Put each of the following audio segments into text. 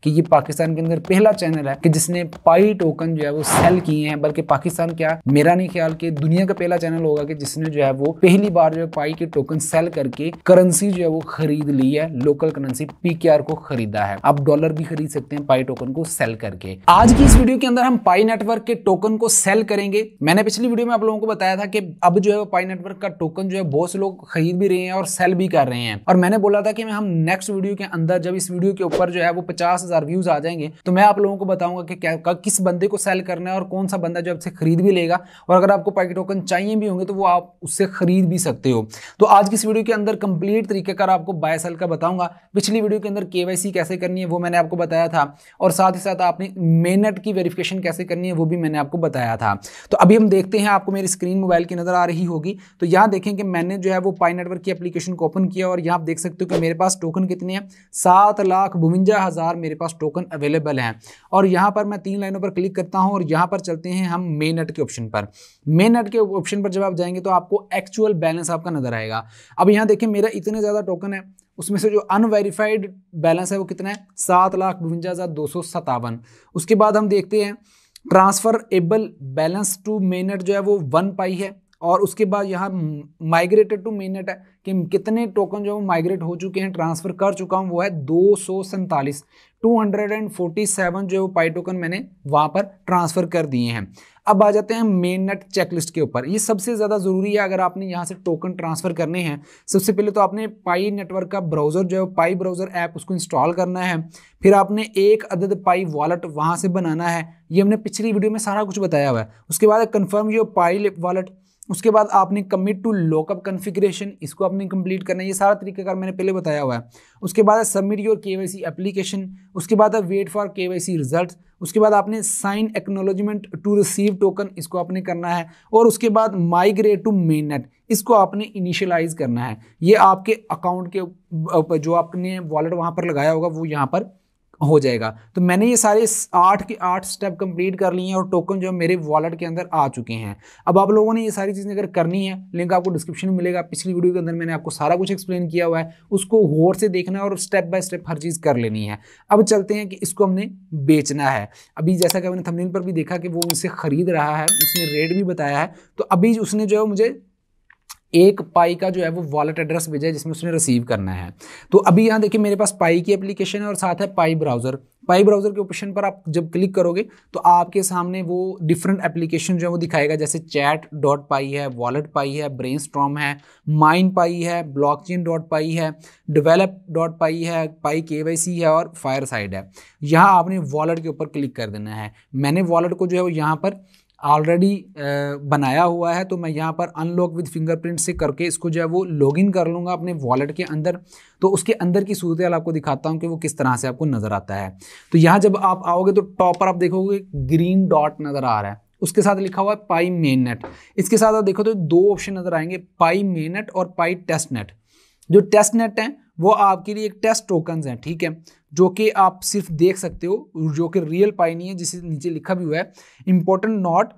कि ये पाकिस्तान के अंदर पहला चैनल है कि जिसने पाई टोकन जो है वो सेल किए हैं, बल्कि पाकिस्तान क्या, मेरा नहीं ख्याल कि दुनिया का पहला चैनल होगा कि जिसने जो है वो पहली बार जो है पाई के टोकन सेल करके करेंसी जो है वो खरीद ली है, लोकल करेंसी पीकेआर को खरीदा है। आप डॉलर भी खरीद सकते हैं पाई टोकन को सेल करके। आज की इस वीडियो के अंदर हम पाई नेटवर्क के टोकन को सेल करेंगे। मैंने पिछली वीडियो में आप लोगों को बताया था कि अब जो है पाई नेटवर्क का टोकन जो है बहुत से लोग खरीद भी रहे हैं और सेल भी कर रहे हैं, और मैंने बोला था कि हम नेक्स्ट वीडियो के अंदर जब इस वीडियो के ऊपर जो है वो 50,000 व्यूज आ जाएंगे तो मैं आप लोगों को बताऊंगा कि क्या किस बंदे को सेल करना है और कौन सा बंदा जो आपसे खरीद भी लेगा, और अगर आपको पाई के टोकन चाहिए भी होंगे तो वो आप उससे खरीद भी सकते हो। तो आज की इस वीडियो के अंदर कंप्लीट तरीकेकार आपको बाय सेल का बताऊंगा। पिछली वीडियो के अंदर केवाईसी कैसे करनी है वो मैंने आपको बताया था, और साथ ही साथ आपने मेननेट की वेरिफिकेशन कैसे करनी है वो भी मैंने आपको बताया था। तो अभी हम देखते हैं, आपको मेरी स्क्रीन मोबाइल की नजर आ रही होगी। तो यहाँ देखें कि मैंने जो है वो पाई नेटवर्क की एप्लीकेशन को ओपन किया और यहाँ आप देख सकते हो कि मेरे पास टोकन कितने हैं, 7,52,000 मेरे पास टोकन अवेलेबल हैं। और यहाँ पर मैं 3 लाइनों पर क्लिक करता हूँ और यहाँ पर चलते हैं हम मेन नेट के ऑप्शन पर। मेन नेट के ऑप्शन पर जब आप जाएंगे तो आपको एक्चुअल बैलेंस आपका नजर आएगा। अब यहाँ देखिए मेरा इतने ज्यादा टोकन है, उसमें से जो अनवेरिफाइड बैलेंस है वो कितना है, 7,52,257। उसके बाद हम देखते हैं transferable balance to mainnet जो है वो 1 पाई है, और उसके बाद यहाँ माइग्रेटेड टू मेन नेट है कि कितने टोकन जो माइग्रेट हो चुके हैं, ट्रांसफर कर चुका हूँ, वो है 247 247 जो पाई टोकन मैंने वहां पर ट्रांसफर कर दिए हैं। अब आ जाते हैं मेन नेट चेकलिस्ट के ऊपर। ये सबसे ज़्यादा ज़रूरी है अगर आपने यहाँ से टोकन ट्रांसफ़र करने हैं। सबसे पहले तो आपने पाई नेटवर्क का ब्राउज़र जो है पाई ब्राउज़र ऐप उसको इंस्टॉल करना है, फिर आपने एक अदद पाई वॉलेट वहाँ से बनाना है। ये हमने पिछली वीडियो में सारा कुछ बताया हुआ है। उसके बाद कन्फर्म योर पाई वॉलेट, उसके बाद आपने कमिट टू लॉकअप कॉन्फ़िगरेशन, इसको आपने कंप्लीट करना है। ये सारा तरीकाकार मैंने पहले बताया हुआ है। उसके बाद सबमिट योर केवाईसी एप्लीकेशन, उसके बाद वेट फॉर केवाईसी रिजल्ट्स, उसके बाद आपने sign acknowledgement to receive token, इसको आपने करना है, और उसके बाद माइग्रेट टू मेन नेट, इसको आपने इनिशियलाइज करना है। ये आपके अकाउंट के जो आपने वॉलेट वहाँ पर लगाया होगा वो यहाँ पर हो जाएगा। तो मैंने ये सारे 8 के 8 स्टेप कंप्लीट कर लिए हैं और टोकन जो है मेरे वॉलेट के अंदर आ चुके हैं। अब आप लोगों ने ये सारी चीज़ें अगर करनी है, लिंक आपको डिस्क्रिप्शन में मिलेगा। पिछली वीडियो के अंदर मैंने आपको सारा कुछ एक्सप्लेन किया हुआ है, उसको गौर से देखना है और स्टेप बाय स्टेप हर चीज़ कर लेनी है। अब चलते हैं कि इसको हमने बेचना है। अभी जैसा कि मैंने थंबनेल पर भी देखा कि वो मुझसे खरीद रहा है, उसने रेट भी बताया है। तो अभी उसने जो है मुझे 1 पाई का जो है वो वॉलेट एड्रेस भेजा है जिसमें उसने रिसीव करना है। तो अभी यहाँ देखिए मेरे पास पाई की एप्लीकेशन है और साथ है पाई ब्राउज़र। पाई ब्राउज़र के ऑप्शन पर आप जब क्लिक करोगे तो आपके सामने वो डिफरेंट एप्लीकेशन जो है वो दिखाएगा, जैसे चैट डॉट पाई है, वॉलेट पाई है, ब्रेनस्टॉर्म है, माइन पाई है, ब्लॉकचेन डॉट पाई है, डेवलप डॉट पाई है, पाई केवाईसी है और फायरसाइड है। यहाँ आपने वॉलेट के ऊपर क्लिक कर देना है। मैंने वॉलेट को जो है वो यहाँ पर ऑलरेडी बनाया हुआ है, तो मैं यहाँ पर अनलॉक विद फिंगरप्रिंट से करके इसको जो है वो लॉगिन कर लूँगा अपने वॉलेट के अंदर। तो उसके अंदर की सूरत हाल आपको दिखाता हूँ कि वो किस तरह से आपको नज़र आता है। तो यहाँ जब आप आओगे तो टॉप पर आप देखोगे ग्रीन डॉट नज़र आ रहा है, उसके साथ लिखा हुआ है पाई मेन नेट। इसके साथ आप देखो तो 2 ऑप्शन नज़र आएंगे, पाई मेन नेट और पाई टेस्ट नेट। जो टेस्ट नेट है वो आपके लिए एक टेस्ट टोकन्स हैं, ठीक है, जो कि आप सिर्फ देख सकते हो, जो कि रियल पाई नहीं है, जिसे नीचे लिखा भी हुआ है important note,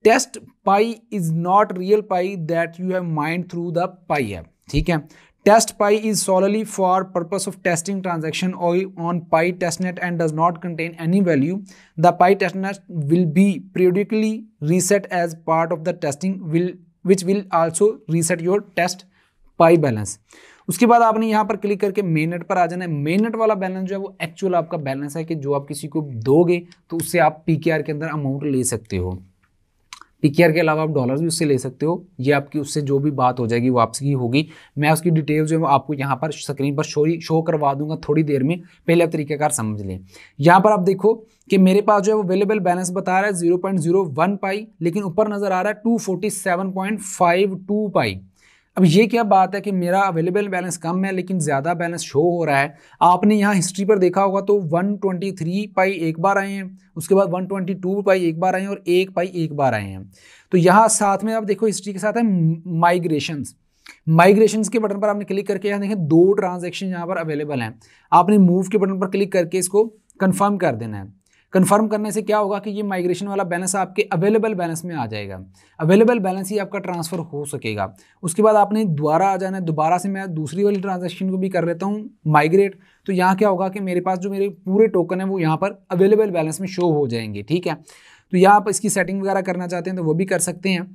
test Pi is not real Pi that you have mined through the Pi app, ठीक है। Test Pi is solely for purpose of testing transaction on Pi testnet and does not contain any value. The Pi testnet will be periodically reset as part of the testing which will also reset your test Pi balance. उसके बाद आपने यहाँ पर click करके main net पर आ जाना है। Main net वाला बैलेंस जो है वो एक्चुअल आपका बैलेंस है कि जो आप किसी को दोगे तो उससे आप पीकेआर के अंदर अमाउंट ले सकते हो। पीकेआर के अलावा आप डॉलर्स भी उससे ले सकते हो। ये आपकी उससे जो भी बात हो जाएगी वो आपकी होगी। मैं उसकी डिटेल जो है आपको यहाँ पर स्क्रीन पर शो करवा दूंगा थोड़ी देर में, पहले आप तरीक़ाकार समझ लें। यहाँ पर आप देखो कि मेरे पास जो है वो अवेलेबल बैलेंस बता रहा है 0.01 पाई, लेकिन ऊपर नज़र आ रहा है 247.52 पाई। अब ये क्या बात है कि मेरा अवेलेबल बैलेंस कम है लेकिन ज़्यादा बैलेंस शो हो रहा है। आपने यहाँ हिस्ट्री पर देखा होगा तो 123 पाई एक बार आए हैं, उसके बाद 122 पाई एक बार आए हैं और 1 पाई एक बार आए हैं। तो यहाँ साथ में आप देखो हिस्ट्री के साथ है माइग्रेशंस के बटन पर आपने क्लिक करके यहाँ देखें 2 ट्रांजेक्शन यहाँ पर अवेलेबल हैं। आपने मूव के बटन पर क्लिक करके इसको कन्फर्म कर देना है। कन्फर्म करने से क्या होगा कि ये माइग्रेशन वाला बैलेंस आपके अवेलेबल बैलेंस में आ जाएगा। अवेलेबल बैलेंस ही आपका ट्रांसफ़र हो सकेगा। उसके बाद आपने दोबारा आ जाना है। दोबारा से मैं दूसरी वाली ट्रांजैक्शन को भी कर लेता हूँ माइग्रेट। तो यहाँ क्या होगा कि मेरे पास जो मेरे पूरे टोकन है वो यहाँ पर अवेलेबल बैलेंस में शो हो जाएंगे, ठीक है। तो यहाँ आप इसकी सेटिंग वगैरह करना चाहते हैं तो वो भी कर सकते हैं।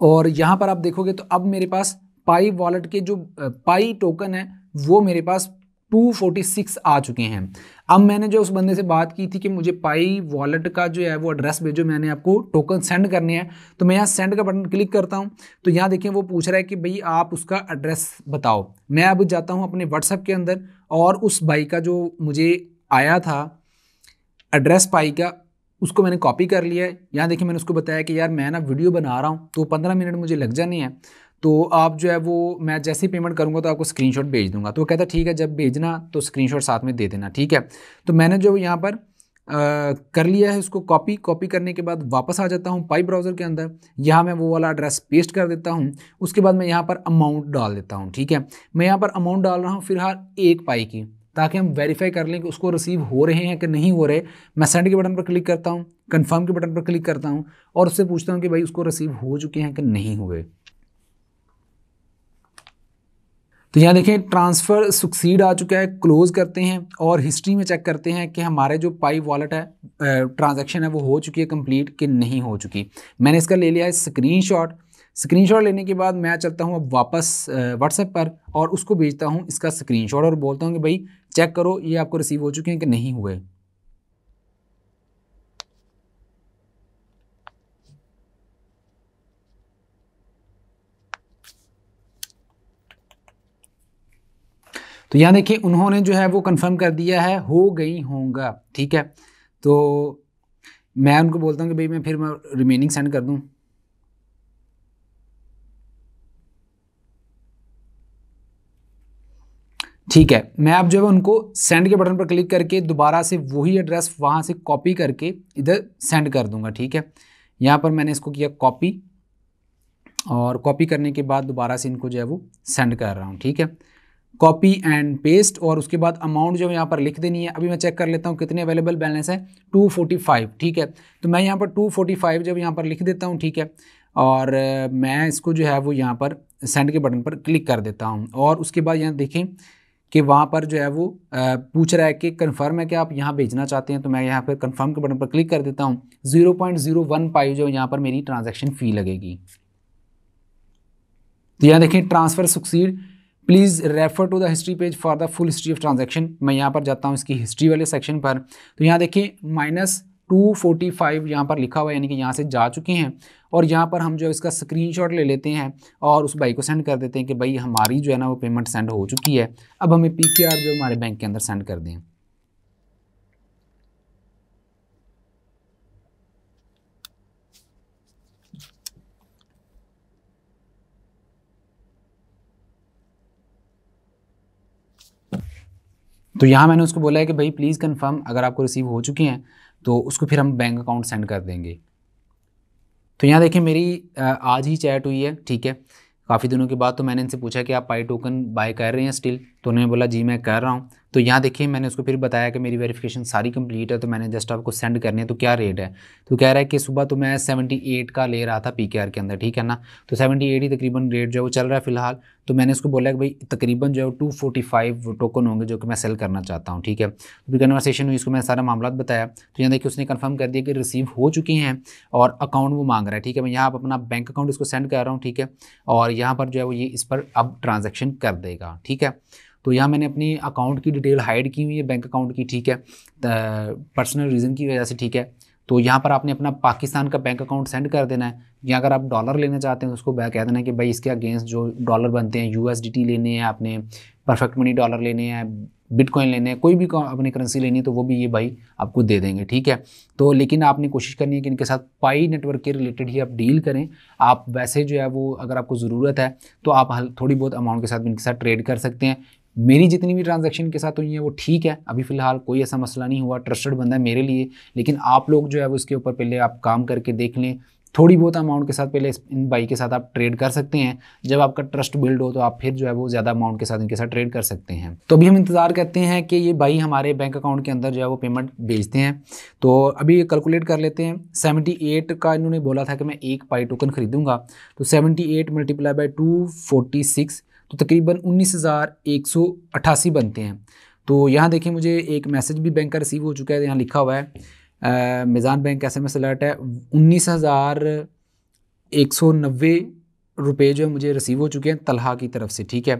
और यहाँ पर आप देखोगे तो अब मेरे पास पाई वॉलेट के जो पाई टोकन है वो मेरे पास 246 आ चुके हैं। अब मैंने जो उस बंदे से बात की थी कि मुझे पाई वॉलेट का जो है वो एड्रेस भेजो, मैंने आपको टोकन सेंड करने हैं, तो मैं यहाँ सेंड का बटन क्लिक करता हूँ। तो यहाँ देखिए वो पूछ रहा है कि भाई आप उसका एड्रेस बताओ। मैं अब जाता हूँ अपने व्हाट्सएप के अंदर और उस भाई का जो मुझे आया था एड्रेस पाई का, उसको मैंने कॉपी कर लिया है। यहाँ देखिए मैंने उसको बताया कि यार मैं ना वीडियो बना रहा हूँ तो 15 मिनट मुझे लग जाने हैं, तो आप जो है वो मैं जैसे ही पेमेंट करूँगा तो आपको स्क्रीनशॉट भेज दूंगा। तो वो कहता ठीक है, जब भेजना तो स्क्रीनशॉट साथ में दे देना, ठीक है। तो मैंने जो यहाँ पर कर लिया है उसको कॉपी करने के बाद वापस आ जाता हूँ पाई ब्राउज़र के अंदर। यहाँ मैं वो वाला एड्रेस पेस्ट कर देता हूँ। उसके बाद मैं यहाँ पर अमाउंट डाल देता हूँ, ठीक है। मैं यहाँ पर अमाउंट डाल रहा हूँ फिलहाल 1 पाई की, ताकि हम वेरीफाई कर लें कि उसको रिसीव हो रहे हैं कि नहीं हो रहे। मैं सेंड के बटन पर क्लिक करता हूँ, कन्फर्म के बटन पर क्लिक करता हूँ और उससे पूछता हूँ कि भाई उसको रिसीव हो चुके हैं कि नहीं हुए। तो यहाँ देखें ट्रांसफ़र सक्सीड आ चुका है। क्लोज़ करते हैं और हिस्ट्री में चेक करते हैं कि हमारे जो पाई वॉलेट है ट्रांजैक्शन है वो हो चुकी है कंप्लीट कि नहीं हो चुकी। मैंने इसका ले लिया है स्क्रीनशॉट लेने के बाद मैं चलता हूँ अब वापस व्हाट्सएप पर और उसको भेजता हूँ इसका स्क्रीनशॉट और बोलता हूँ कि भाई चेक करो ये आपको रिसीव हो चुके हैं कि नहीं हुए। तो यहाँ देखिए उन्होंने जो है वो कंफर्म कर दिया है हो गई होगा, ठीक है। तो मैं उनको बोलता हूँ कि भाई मैं रिमेनिंग सेंड कर दूँ। ठीक है, मैं अब जो है उनको सेंड के बटन पर क्लिक करके दोबारा से वही एड्रेस वहाँ से कॉपी करके इधर सेंड कर दूंगा, ठीक है। यहाँ पर मैंने इसको किया कॉपी और कॉपी करने के बाद दोबारा से इनको जो है वो सेंड कर रहा हूँ, ठीक है। कॉपी एंड पेस्ट और उसके बाद अमाउंट जो यहाँ पर लिख देनी है। अभी मैं चेक कर लेता हूँ कितने अवेलेबल बैलेंस है, 245, ठीक है। तो मैं यहाँ पर 245 जब यहाँ पर लिख देता हूँ, ठीक है। और मैं इसको जो है वो यहाँ पर सेंड के बटन पर क्लिक कर देता हूँ और उसके बाद यहाँ देखें कि वहाँ पर जो है वो पूछ रहा है कि कन्फर्म है कि आप यहाँ भेजना चाहते हैं। तो मैं यहाँ पर कन्फर्म के बटन पर क्लिक कर देता हूँ। 0.01 पाई जो यहाँ पर मेरी ट्रांजैक्शन फ़ी लगेगी। तो यहाँ देखें transfer succeed, please refer to the history page for the full history of transaction. मैं यहाँ पर जाता हूँ इसकी हिस्ट्री वाले सेक्शन पर। तो यहाँ देखिए -245 यहाँ पर लिखा हुआ है, यानी कि यहाँ से जा चुके हैं। और यहाँ पर हम जो है इसका स्क्रीनशॉट ले लेते हैं और उस भाई को सेंड कर देते हैं कि भाई हमारी जो है ना वो पेमेंट सेंड हो चुकी है, अब हमें PKR जो हमारे बैंक के अंदर सेंड कर दें। तो यहाँ मैंने उसको बोला है कि भाई प्लीज़ कंफर्म, अगर आपको रिसीव हो चुके हैं तो उसको फिर हम बैंक अकाउंट सेंड कर देंगे। तो यहाँ देखिए मेरी आज ही चैट हुई है, ठीक है, काफ़ी दिनों के बाद। तो मैंने इनसे पूछा कि आप पाई टोकन बाय कर रहे हैं स्टिल, तो उन्होंने बोला जी मैं कर रहा हूँ। तो यहाँ देखिए मैंने उसको फिर बताया कि मेरी वेरिफिकेशन सारी कंप्लीट है, तो मैंने जस्ट आपको सेंड करनी है, तो क्या रेट है। तो कह रहा है कि सुबह तो मैं 78 का ले रहा था PKR के अंदर, ठीक है ना। तो 78 ही तकरीबन रेट जो है वो चल रहा है फ़िलहाल। तो मैंने उसको बोला कि भाई तकरीबन जो है 245 टोकन होंगे जो कि मैं सेल करना चाहता हूँ, ठीक है। तो कन्वर्सेशन हुई, इसको मैंने सारा मामला बताया। तो यहाँ देखिए उसने कंफर्म कर दिया कि रिसीव हो चुकी हैं और अकाउंट वो मांग रहा है, ठीक है। मैं यहाँ अपना बैंक अकाउंट इसको सेंड कर रहा हूँ, ठीक है। और यहाँ पर जो है वो ये इस पर अब ट्रांजेक्शन कर देगा, ठीक है। तो यहाँ मैंने अपनी अकाउंट की डिटेल हाइड की हुई है बैंक अकाउंट की, ठीक है, पर्सनल रीज़न की वजह से, ठीक है। तो यहाँ पर आपने अपना पाकिस्तान का बैंक अकाउंट सेंड कर देना है। या अगर आप डॉलर लेना चाहते हैं तो उसको कह देना है कि भाई इसके अगेंस्ट जो डॉलर बनते हैं USDT लेने हैं आपने, परफेक्ट मनी डॉलर लेने हैं, बिटकॉइन लेने हैं, कोई भी अपनी करेंसी लेनी है तो वो भी ये भाई आपको दे देंगे, ठीक है। तो लेकिन आपने कोशिश करनी है कि इनके साथ पाई नेटवर्क के रिलेटेड ही आप डील करें। आप वैसे जो है वो अगर आपको ज़रूरत है तो आप थोड़ी बहुत अमाउंट के साथ भी इनके साथ ट्रेड कर सकते हैं। मेरी जितनी भी ट्रांजैक्शन के साथ हुई है वो ठीक है, अभी फ़िलहाल कोई ऐसा मसला नहीं हुआ, ट्रस्टेड बंदा है मेरे लिए। लेकिन आप लोग जो है वो इसके ऊपर पहले आप काम करके देख लें, थोड़ी बहुत अमाउंट के साथ पहले इन भाई के साथ आप ट्रेड कर सकते हैं। जब आपका ट्रस्ट बिल्ड हो तो आप फिर जो है वो ज़्यादा अमाउंट के साथ इनके साथ ट्रेड कर सकते हैं। तो अभी हम इंतज़ार करते हैं कि ये भाई हमारे बैंक अकाउंट के अंदर जो है वो पेमेंट भेजते हैं। तो अभी ये कैलकुलेट कर लेते हैं। 78 का इन्होंने बोला था कि मैं 1 पाई टोकन खरीदूंगा, तो 78 × 246 तो तकरीबन 19,188 बनते हैं। तो यहाँ देखिए मुझे एक मैसेज भी बैंक का रिसीव हो चुका है। यहाँ लिखा हुआ है मिज़ान बैंक SMS अलर्ट है, 19,190 रुपये जो है मुझे रिसीव हो चुके हैं तलहा की तरफ से, ठीक है।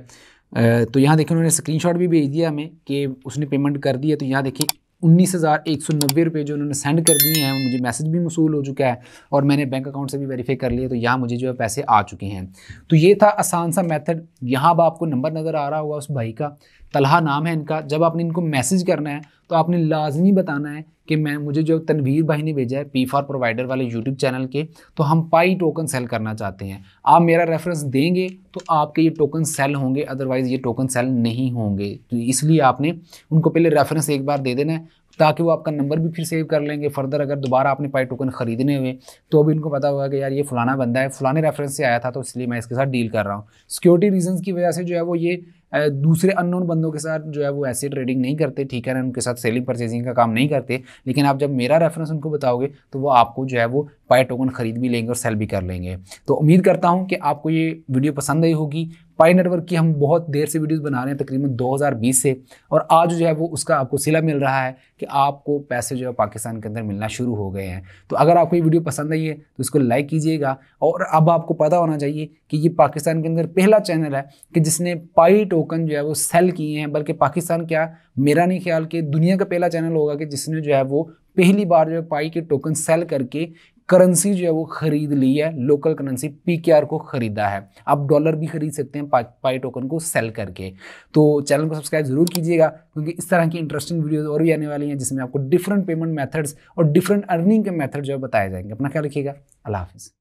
तो यहाँ देखिए उन्होंने स्क्रीनशॉट भी भेज दिया हमें कि उसने पेमेंट कर दी है। तो यहाँ देखिए 19,190 रुपये जो उन्होंने सेंड कर दिए हैं, मुझे मैसेज भी मसूल हो चुका है और मैंने बैंक अकाउंट से भी वेरीफाई कर लिया। तो यहाँ मुझे जो है पैसे आ चुके हैं। तो ये था आसान सा मेथड। यहाँ अब आपको नंबर नज़र आ रहा होगा उस भाई का, तलहा नाम है इनका। जब आपने इनको मैसेज करना है तो आपने लाजमी बताना है कि मुझे जो तनवीर भाई ने भेजा है पी फॉर प्रोवाइडर वाले यूट्यूब चैनल के, तो हम पाई टोकन सेल करना चाहते हैं। आप मेरा रेफरेंस देंगे तो आपके ये टोकन सेल होंगे, अदरवाइज़ ये टोकन सेल नहीं होंगे। तो इसलिए आपने उनको पहले रेफरेंस एक बार दे देना है ताकि वो आपका नंबर भी फिर सेव कर लेंगे। फर्दर अगर दोबारा आपने पाई टोकन ख़रीदने हुए तो अभी उनको पता होगा कि यार ये फलाना बंदा है, फलाने रेफरेंस से आया था, तो इसलिए मैं इसके साथ डील कर रहा हूँ। सिक्योरिटी रीजंस की वजह से जो है वो ये दूसरे अननोन बंदों के साथ जो है वो ऐसे ट्रेडिंग नहीं करते, ठीक है ना, उनके साथ सेलिंग परचेजिंग का काम नहीं करते। लेकिन आप जब मेरा रेफरेंस उनको बताओगे तो वो आपको जो है वो पाई टोकन खरीद भी लेंगे और सेल भी कर लेंगे। तो उम्मीद करता हूँ कि आपको ये वीडियो पसंद आई होगी। पाई नेटवर्क की हम बहुत देर से वीडियोस बना रहे हैं, तकरीबन 2020 से, और आज जो है वो उसका आपको सिला मिल रहा है कि आपको पैसे जो है पाकिस्तान के अंदर मिलना शुरू हो गए हैं। तो अगर आपको ये वीडियो पसंद आई है तो इसको लाइक कीजिएगा। और अब आपको पता होना चाहिए कि ये पाकिस्तान के अंदर पहला चैनल है कि जिसने पाई टोकन जो है वो सेल किए हैं, बल्कि पाकिस्तान क्या, मेरा नहीं ख्याल कि दुनिया का पहला चैनल होगा कि जिसने जो है वो पहली बार जो है पाई के टोकन सेल करके करेंसी जो है वो खरीद ली है, लोकल करेंसी PKR को खरीदा है। आप डॉलर भी खरीद सकते हैं पाई टोकन को सेल करके। तो चैनल को सब्सक्राइब जरूर कीजिएगा, क्योंकि इस तरह की इंटरेस्टिंग वीडियोस और भी आने वाली हैं जिसमें आपको डिफरेंट पेमेंट मेथड्स और डिफरेंट अर्निंग के मेथड जो है बताए जाएंगे। अपना ख्याल रखिएगा। अल्लाह हाफिज़।